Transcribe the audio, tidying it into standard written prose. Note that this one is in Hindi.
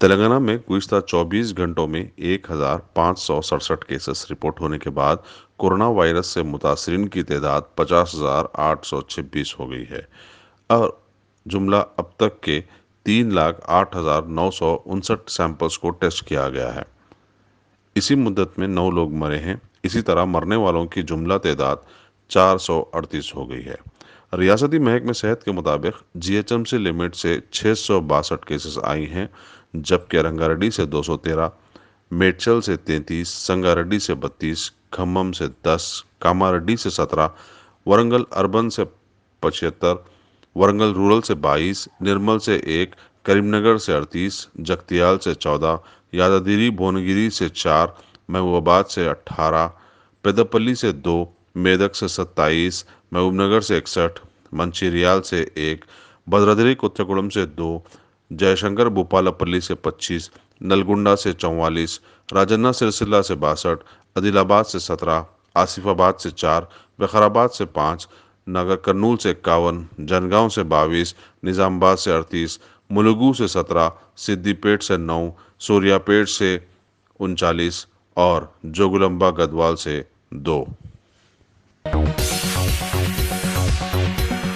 तेलंगाना में गुज़िश्ता 24 घंटों में 1,567 केसेस रिपोर्ट होने के बाद कोरोना वायरस से मुतासरीन की तादाद 50,826 हो गई है और जुमला अब तक के 3,08,959 सैंपल्स को टेस्ट किया गया है। इसी मुद्दत में 9 लोग मरे हैं। इसी तरह मरने वालों की जुमला तादाद 438 हो गई है। रियासती महकमे सेहत के मुताबिक जीएचएमसी लिमिट से 662 केसेस आई हैं, जबकि रंगारेड्डी से 213, मेडचल से 33, संगारेड्डी से 32, खम्मम से 10, कामारेड्डी से 17, वरंगल अर्बन से 75, वरंगल रूरल से 22, निर्मल से 1, करीमनगर से 38, जगतियाल से 14, यादाद्री भुवनगिरी से 4, महबूबाबाद से 18, पेद्दापल्ली से 2, मेदक से 27, महबूबनगर से 61, मंचिरियाल से 1, भद्राद्री कोत्तागुड़म से 2, जयशंकर भूपालपल्ली से 25, नलगुंडा से 44, राजन्ना सिरसिल्ला से 62, आदिलाबाद से 17, आसिफाबाद से 4, विकाराबाद से 5, नगर कर्नूल से 51, जनगांव से 22, निजामाबाद से 38, मुलुगू से 17, सिद्दीपेट से 9, सूर्यापेट से 39 और जोगुलंबा गढ़वाल से 2।